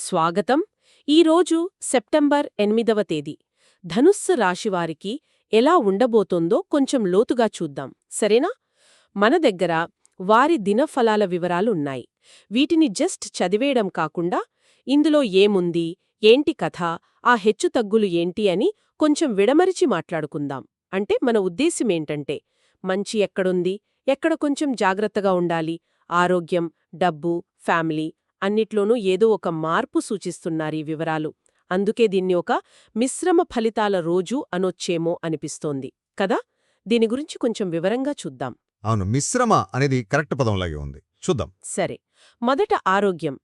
స్వాగతం. ఈరోజు సెప్టెంబర్ 8వ తేదీ ధనుస్సు రాశివారికి ఎలా ఉండబోతోందో కొంచెం లోతుగా చూద్దాం, సరేనా? మన దగ్గర వారి దినఫలాల వివరాలున్నాయి. వీటిని జస్ట్ చదివేయడం కాకుండా ఇందులో ఏముంది, ఏంటి కథ, ఆ హెచ్చుతగ్గులు ఏంటి అని కొంచెం విడమరిచి మాట్లాడుకుందాం. అంటే మన ఉద్దేశమేంటంటే, మంచి ఎక్కడుంది, ఎక్కడ కొంచెం జాగ్రత్తగా ఉండాలి, ఆరోగ్యం, డబ్బు, ఫ్యామిలీ అన్నిట్లోనూ ఏదో ఒక మార్పు సూచిస్తున్నారీ వివరాలు. అందుకే దీన్ని ఒక మిశ్రమ ఫలితాల రోజు అనొచ్చేమో అనిపిస్తోంది కదా. దీని గురించి కొంచెం వివరంగా చూద్దాం. అవును, మిశ్రమ అనేది కరెక్ట్ పదంలాగే ఉంది. చూద్దాం. సరే, మొదట ఆరోగ్యం.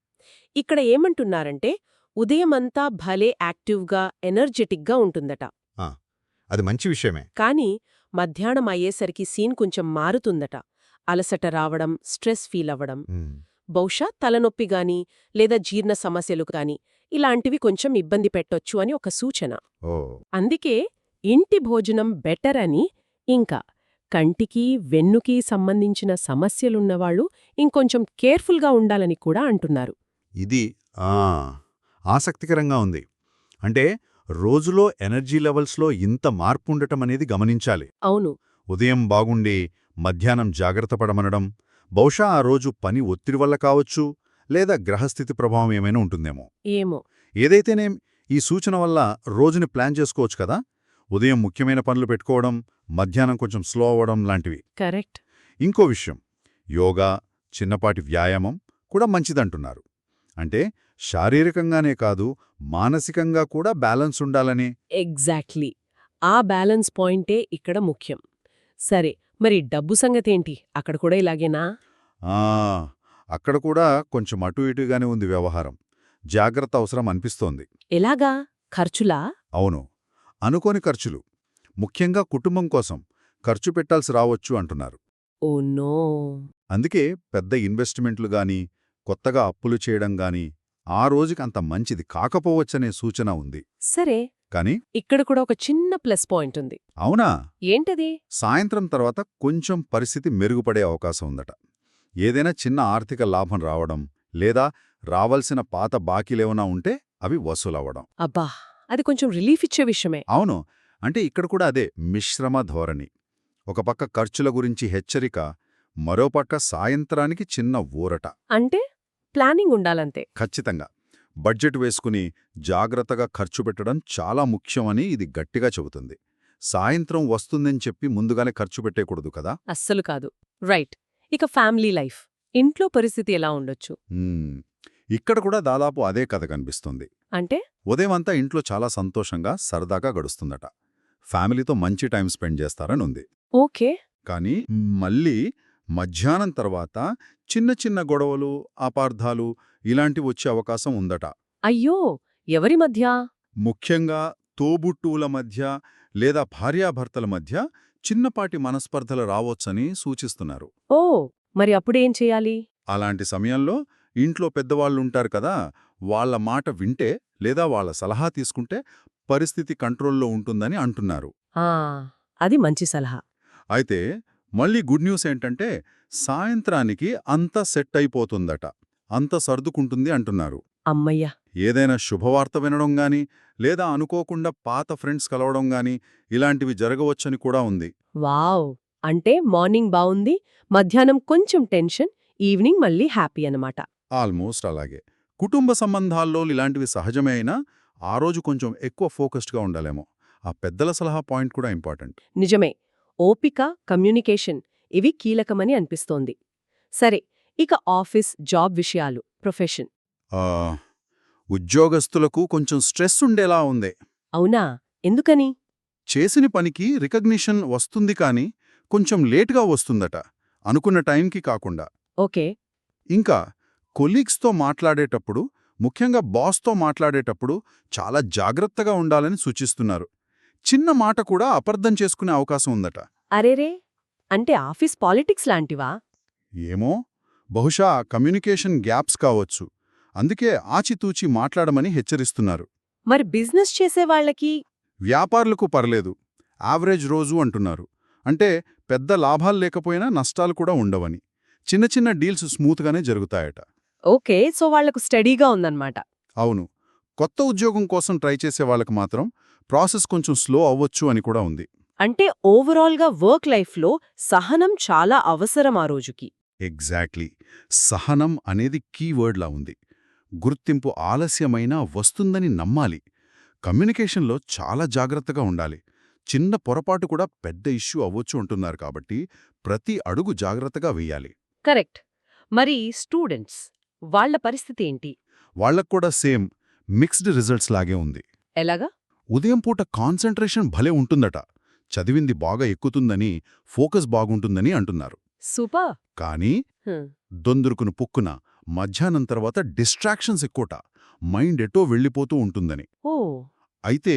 ఇక్కడ ఏమంటున్నారంటే, ఉదయమంతా భలే యాక్టివ్గా, ఎనర్జెటిక్గా ఉంటుందట. అది మంచి విషయమే. కానీ మధ్యాహ్నం అయ్యేసరికి సీన్ కొంచెం మారుతుందట. అలసట రావడం, స్ట్రెస్ ఫీల్ అవ్వడం, బహుశా తలనొప్పిగాని లేదా జీర్ణ సమస్యలు గాని ఇలాంటివి కొంచెం ఇబ్బంది పెట్టొచ్చు అని ఒక సూచన. అందుకే ఇంటి భోజనం బెటర్ అని, ఇంకా కంటికి వెన్నుకి సంబంధించిన సమస్యలున్నవాళ్లు ఇంకొంచెం కేర్ఫుల్గా ఉండాలని కూడా అంటున్నారు. ఇది ఆసక్తికరంగా ఉంది. అంటే రోజులో ఎనర్జీ లెవెల్స్లో ఇంత మార్పు ఉండటం అనేది గమనించాలి. అవును. ఉదయం బాగుండి మధ్యాహ్నం జాగ్రత్త పడమనడం బహుశా ఆ రోజు పని ఒత్తిడి వల్ల కావచ్చు, లేదా గ్రహస్థితి ప్రభావం ఏమైనా ఉంటుందేమో. ఏమో. ఏదైతేనేం ఈ సూచన వల్ల రోజుని ప్లాన్ చేసుకోవచ్చు కదా. ఉదయం ముఖ్యమైన పనులు పెట్టుకోవడం, మధ్యాహ్నం కొంచెం స్లో అవ్వడం లాంటివి. కరెక్ట్. ఇంకో విషయం, యోగా, చిన్నపాటి వ్యాయామం కూడా మంచిదంటున్నారు. అంటే శారీరకంగానే కాదు, మానసికంగా కూడా బ్యాలెన్స్ ఉండాలని. ఎగ్జాక్ట్లీ. ఆ బ్యాలెన్స్ పాయింటే ఇక్కడ ముఖ్యం. సరే, మరి డబ్బు సంగతేంటి? అక్కడ కూడా ఇలాగేనా? అక్కడ కూడా కొంచెం అటు ఇటుగానే ఉంది వ్యవహారం. జాగ్రత్త అవసరం అనిపిస్తోంది. ఎలాగా? ఖర్చులా? అవును, అనుకోని ఖర్చులు, ముఖ్యంగా కుటుంబం కోసం ఖర్చు పెట్టాల్సి రావచ్చు అంటున్నారు. Oh no. అందుకే పెద్ద ఇన్వెస్ట్మెంట్లు గాని, కొత్తగా అప్పులు చేయడం గాని ఆ రోజుకి అంత మంచిది కాకపోవచ్చనే సూచన ఉంది. సరే, కాని ఇక్కడ కూడా ఒక చిన్న ప్లస్ పాయింట్ ఉంది. అవునా? ఏంటది? సాయంత్రం తర్వాత కొంచెం పరిస్థితి మెరుగుపడే అవకాశం ఉందట. ఏదైనా చిన్న ఆర్థిక లాభం రావడం, లేదా రావలసిన పాత బాకీలేవనా ఉంటే అవి వసూలవ్వడం. అబ్బా, అది కొంచెం రిలీఫ్ ఇచ్చే విషయమే. అవును, అంటే ఇక్కడ కూడా అదే మిశ్రమ ధోరణి. ఒక పక్క ఖర్చుల గురించి హెచ్చరిక, మరోపక్క సాయంత్రానికి చిన్న ఊరట. అంటే ప్లానింగ్ ఉండాలంతే. ఖచ్చితంగా బడ్జెట్ వేసుకుని జాగ్రత్తగా ఖర్చు పెట్టడం చాలా ముఖ్యమని ఇది గట్టిగా చెబుతుంది. సాయంత్రం వస్తుందని చెప్పి ముందుగానే ఖర్చు పెట్టేకూడదు కదా. అస్సలు కాదు. రైట్. ఇక ఫ్యామిలీ లైఫ్, ఇంట్లో పరిస్థితి ఎలా ఉండొచ్చు? ఇక్కడ కూడా దాదాపు అదే కథ కనిపిస్తుంది. అంటే ఉదయమంతా ఇంట్లో చాలా సంతోషంగా సరదాగా గడుస్తుందట. ఫ్యామిలీతో మంచి టైం స్పెండ్ చేస్తారని ఉంది. ఓకే. కానీ మళ్ళీ మధ్యాహ్నం తర్వాత చిన్న చిన్న గొడవలు, అపార్థాలు ఇలాంటివి వచ్చే అవకాశం ఉందట. అయ్యో, ఎవరి మధ్య? ముఖ్యంగా తోబుట్టువుల మధ్య లేదా భార్యాభర్తల మధ్య చిన్నపాటి మనస్పర్ధలు రావొచ్చని సూచిస్తున్నారు. ఓ, మరి అప్పుడేం చెయ్యాలి? అలాంటి సమయంలో ఇంట్లో పెద్దవాళ్లుంటారు కదా, వాళ్ల మాట వింటే లేదా వాళ్ల సలహా తీసుకుంటే పరిస్థితి కంట్రోల్లో ఉంటుందని అంటున్నారు. అది మంచి సలహా. అయితే మళ్ళీ గుడ్ న్యూస్ ఏంటంటే, సాయంత్రానికి అంతా సెట్ అయిపోతుందట, అంత సర్దుకుంటుంది అంటున్నారు. అమ్మయ్యా. ఏదైనా శుభవార్త వినడం గాని, లేదా అనుకోకుండా పాత ఫ్రెండ్స్ కలవడం గాని ఇలాంటివి జరగవచ్చని కూడా ఉంది. వావ్. అంటే మార్నింగ్ బావుంది, మధ్యాహ్నం కొంచెం టెన్షన్, ఈవినింగ్ మళ్ళీ హ్యాపీ అనమాట. ఆల్మోస్ట్ అలాగే. కుటుంబ సంబంధాల్లో ఇలాంటివి సహజమే అయినా ఆ రోజు కొంచెం ఎక్కువ ఫోకస్డ్గా ఉండాలేమో. ఆ పెద్దల సలహా పాయింట్ కూడా ఇంపార్టెంట్. నిజమే. ఓపిక, కమ్యూనికేషన్ ఇవి కీలకమని అనిపిస్తోంది. సరే, ఇక ఆఫీస్, జాబ్ విషయాలు, ప్రొఫెషన్. ఉద్యోగస్తులకు కొంచెం స్ట్రెస్ ఉండేలా ఉంది. అవునా? ఎందుకని? చేసిన పనికి రికగ్నిషన్ వస్తుంది కానీ కొంచెం లేటుగా వస్తుందట, అనుకున్న టైంకి కాకుండా. ఓకే. ఇంకా కొలీగ్స్తో మాట్లాడేటప్పుడు, ముఖ్యంగా బాస్తో మాట్లాడేటప్పుడు చాలా జాగ్రత్తగా ఉండాలని సూచిస్తున్నారు. చిన్న మాట కూడా అపార్థం చేసుకునే అవకాశం ఉందట. అరేరే, అంటే ఆఫీస్ పాలిటిక్స్ లాంటివా? ఏమో, బహుశా కమ్యూనికేషన్ గ్యాప్స్ కావచ్చు. అందుకే ఆచితూచి మాట్లాడమని హెచ్చరిస్తున్నారు. మరి బిజినెస్ చేసేవాళ్లకి? వ్యాపారులకు పర్లేదు, యావరేజ్ రోజు అంటున్నారు. అంటే పెద్ద లాభాలు లేకపోయినా నష్టాలు కూడా ఉండవని. చిన్న చిన్న డీల్స్ స్మూత్గానే జరుగుతాయట. ఓకే, సో వాళ్లకు స్టడీగా ఉందన్నమాట. అవును. కొత్త ఉద్యోగం కోసం ట్రై చేసే వాళ్ళకి మాత్రం ప్రాసెస్ కొంచెం స్లో అవ్వచ్చు అని కూడా ఉంది. అంటే ఓవరాల్గా వర్క్ లైఫ్లో సహనం చాలా అవసరం ఆ రోజుకి. ఎగ్జాక్ట్లీ. సహనం అనేది కీవర్డ్లా ఉంది. గుర్తింపు ఆలస్యమైనా వస్తుందని నమ్మాలి. కమ్యూనికేషన్లో చాలా జాగ్రత్తగా ఉండాలి. చిన్న పొరపాటు కూడా పెద్ద ఇష్యూ అవ్వచ్చు అంటున్నారు కాబట్టి ప్రతి అడుగు జాగ్రత్తగా వెయ్యాలి. కరెక్ట్. మరి స్టూడెంట్స్ వాళ్ళ పరిస్థితి ఏంటి? వాళ్లకు కూడా సేమ్ మిక్స్డ్ రిజల్ట్స్ లాగే ఉంది. ఎలాగా? ఉదయం పూట కాన్సంట్రేషన్ భలే ఉంటుందట. చదివింది బాగా ఎక్కుతుందని, ఫోకస్ బాగుంటుందని అంటున్నారు. సూపర్. కానీ దొందురుకును పుక్కున మధ్యాహ్నం తర్వాత డిస్ట్రాక్షన్స్ ఎక్కువట. మైండ్ ఎటో వెళ్ళిపోతూ ఉంటుందని. ఓ. అయితే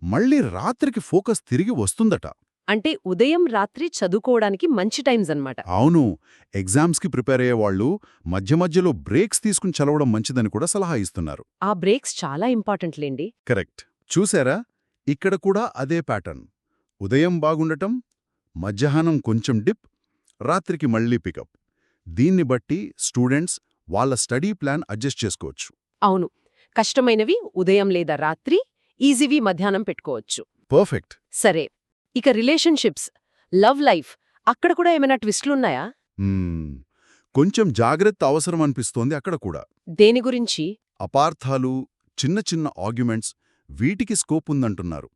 మళ్ళీ రాత్రికి ఫోకస్ తిరిగి వస్తుందట. అంటే ఉదయం రాత్రి చదువుకోవడానికి మంచి టైమ్స్ అన్నమాట. అవును. ఎగ్జామ్స్కి ప్రిపేర్ అయ్యేవాళ్లు మధ్య మధ్యలో బ్రేక్స్ తీసుకుని చదవడం మంచిదని కూడా సలహా ఇస్తున్నారు. ఆ బ్రేక్స్ చాలా ఇంపార్టెంట్ లేండి. కరెక్ట్. చూసారా? ఇక్కడ కూడా అదే ప్యాటర్న్. ఉదయం బాగుండటం, మధ్యాహ్నం కొంచెం డిప్, రాత్రికి మళ్ళీ పికప్. దీన్ని బట్టి స్టూడెంట్స్ వాళ్ళ స్టడీ ప్లాన్ అడ్జస్ట్ చేసుకోవచ్చు. అవును. కష్టమైనవి ఉదయం లేదా రాత్రి, ఈజీవి మధ్యాహ్నం పెట్టుకోవచ్చు. పర్ఫెక్ట్. సరే, ఇక రిలేషన్షిప్స్, లవ్ లైఫ్, అక్కడ కూడా ఏమైనా ట్విస్టులున్నాయా? కొంచెం జాగ్రత్త అవసరం అనిపిస్తోంది అక్కడ కూడా. దేని గురించి? అపార్థాలు, చిన్న చిన్న ఆర్గ్యుమెంట్స్, వీటికి స్కోప్ ఉందంటున్నారు.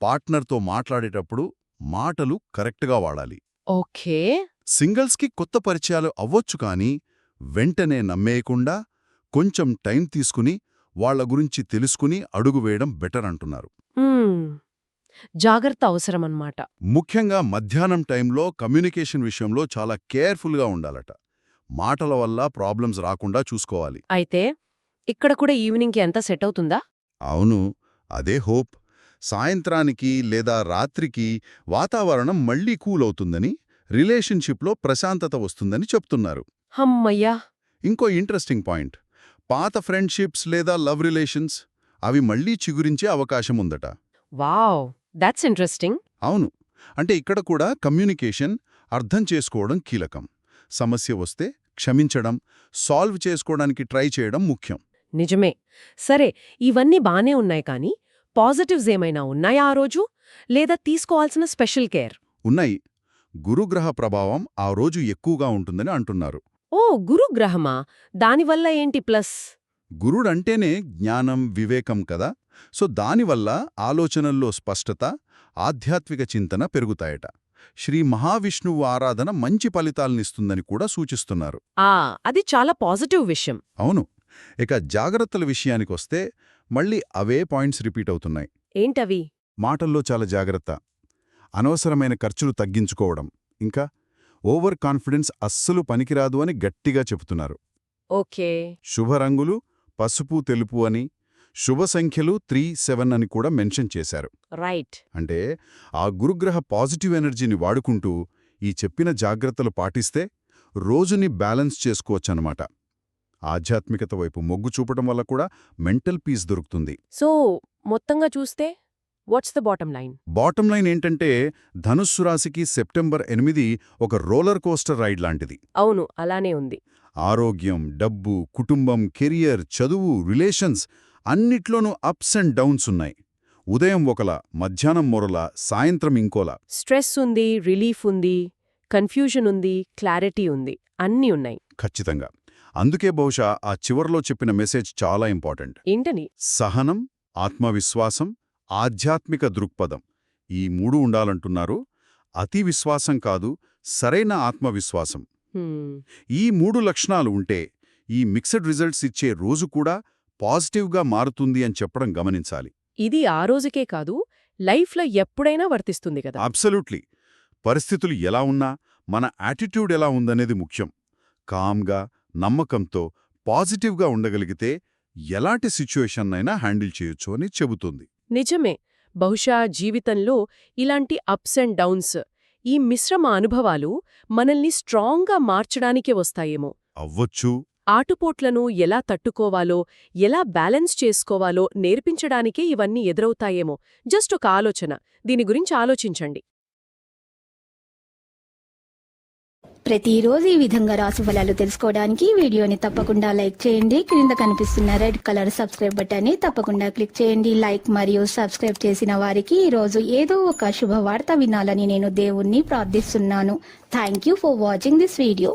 పార్ట్నర్తో మాట్లాడేటప్పుడు మాటలు కరెక్ట్గా వాడాలి. ఓకే. సింగిల్స్కి కొత్త పరిచయాలు అవ్వొచ్చు కానీ వెంటనే నమ్మేయకుండా కొంచెం టైం తీసుకుని వాళ్ల గురించి తెలుసుకుని అడుగు వేయడం బెటర్ అంటున్నారు. జాగ్రత్త అవసరమన్నమాట. ముఖ్యంగా మధ్యాహ్నం టైంలో కమ్యూనికేషన్ విషయంలో చాలా కేర్ఫుల్గా ఉండాలట. మాటల వల్ల ప్రాబ్లమ్స్ రాకుండా చూసుకోవాలి. అయితే ఇక్కడ కూడా ఈవినింగ్కి ఎంత సెట్ అవుతుందా? అవును, అదే హోప్. సాయంత్రానికి లేదా రాత్రికి వాతావరణం మళ్లీ కూల్ అవుతుందని, రిలేషన్షిప్లో ప్రశాంతత వస్తుందని చెప్తున్నారు. హమ్మయ్యా. ఇంకో ఇంట్రెస్టింగ్ పాయింట్, పాత ఫ్రెండ్షిప్స్ లేదా లవ్ రిలేషన్స్ అవి మళ్లీ చిగురించే అవకాశం ఉందట. Wow, that's interesting. అవును. అంటే ఇక్కడ కూడా కమ్యూనికేషన్, అర్థం చేసుకోవడం కీలకం. సమస్య వస్తే క్షమించడం, సాల్వ్ చేసుకోవడానికి ట్రై చేయడం ముఖ్యం. నిజమే. సరే, ఇవన్నీ బానే ఉన్నాయి కానీ పాజిటివ్స్ ఏమైనా ఉన్నాయా ఆ రోజు? లేదా తీసుకోవాల్సిన స్పెషల్ కేర్? ఉన్నాయి. గురుగ్రహ ప్రభావం ఆ రోజు ఎక్కువగా ఉంటుందని అంటున్నారు. ఓ, గురుగ్రహమా? దానివల్ల ఏంటి ప్లస్? గురుడంటేనే జ్ఞానం, వివేకం కదా. సో దానివల్ల ఆలోచనల్లో స్పష్టత, ఆధ్యాత్మిక చింతన పెరుగుతాయట. శ్రీ మహావిష్ణువు ఆరాధన మంచి ఫలితాలనిస్తుందని కూడా సూచిస్తున్నారు. అది చాలా పాజిటివ్ విషయం. అవును. ఇక జాగ్రత్తల విషయానికొస్తే మళ్ళీ అవే పాయింట్స్ రిపీట్ అవుతున్నాయి. ఏంటవి? మాటల్లో చాలా జాగ్రత్త, అనవసరమైన ఖర్చులు తగ్గించుకోవడం, ఇంకా ఓవర్ కాన్ఫిడెన్స్ అస్సలు పనికిరాదు అని గట్టిగా చెబుతున్నారు. ఓకే. శుభ రంగులు పసుపు, తెలుపు అని, శుభ సంఖ్యలు 3, 7 అని కూడా మెన్షన్ చేశారు. రైట్. అంటే ఆ గురుగ్రహ పాజిటివ్ ఎనర్జీని వాడుకుంటూ ఈ చెప్పిన జాగ్రత్తలు పాటిస్తే రోజుని బ్యాలెన్స్ చేసుకోవచ్చన్నమాట. ఆధ్యాత్మికత వైపు మొగ్గు చూపటం వల్ల కూడా మెంటల్ పీస్ దొరుకుతుంది. సో మొత్తంగా చూస్తే what's the bottom line? Bottom line ఏంటంటే ధనుస్సు రాశికి సెప్టెంబర్ 8 ఒక రోలర్ కోస్టర్ రైడ్ లాంటిది. అవును, అలానే ఉంది. ఆరోగ్యం, డబ్బు, కుటుంబం, కెరియర్, చదువు, రిలేషన్స్ అన్నిట్లోనూ అప్స్ అండ్ డౌన్స్ ఉన్నాయి. ఉదయం ఒకలా, మధ్యాహ్నం మరోలా, సాయంత్రం ఇంకోలా. స్ట్రెస్ ఉంది, రిలీఫ్ ఉంది, కన్ఫ్యూజన్ ఉంది, క్లారిటీ ఉంది, అన్నీ ఉన్నాయి. ఖచ్చితంగా. అందుకే బహుశా ఆ చివర్లో చెప్పిన మెసేజ్ చాలా ఇంపార్టెంట్. ఏంటని? సహనం, ఆత్మవిశ్వాసం, ఆధ్యాత్మిక దృక్పథం ఈ 3 ఉండాలంటున్నారు. అతి విశ్వాసం కాదు, సరైన ఆత్మవిశ్వాసం. ఈ 3 లక్షణాలు ఉంటే ఈ మిక్స్డ్ రిజల్ట్స్ ఇచ్చే రోజు కూడా పాజిటివ్గా మారుతుంది అని చెప్పడం గమనించాలి. ఇది ఆ రోజుకే కాదు, లైఫ్లో ఎప్పుడైనా వర్తిస్తుంది కదా. అబ్సల్యూట్లీ. పరిస్థితులు ఎలా ఉన్నా మన యాటిట్యూడ్ ఎలా ఉందనేది ముఖ్యం. కామ్గా, నమ్మకంతో, పాజిటివ్గా ఉండగలిగితే ఎలాంటి సిచ్యువేషన్నైనా హ్యాండిల్ చేయొచ్చు అని చెబుతుంది. నిజమే. బహుశా జీవితంలో ఇలాంటి అప్స్ అండ్ డౌన్స్, ఈ మిశ్రమ అనుభవాలు మనల్ని స్ట్రాంగ్గా మార్చడానికే వస్తాయేమో. అవ్వొచ్చు. ఆటుపోట్లను ఎలా తట్టుకోవాలో, ఎలా బ్యాలెన్స్ చేసుకోవాలో నేర్పించడానికే ఇవన్నీ ఎదురవుతాయేమో. జస్ట్ ఒక ఆలోచన. దీని గురించి ఆలోచించండి. ప్రతిరోజు ఈ విధంగా రాశి ఫలాలు తెలుసుకోవడానికి వీడియోని తప్పకుండా లైక్ చేయండి. క్రింద కనిపిస్తున్న రెడ్ కలర్ సబ్స్క్రైబ్ బటన్ ని తప్పకుండా క్లిక్ చేయండి. లైక్ మరియు సబ్స్క్రైబ్ చేసిన వారికి ఈ రోజు ఏదో ఒక శుభవార్త వినాలని నేను దేవుణ్ణి ప్రార్థిస్తున్నాను. Thank you for watching this video.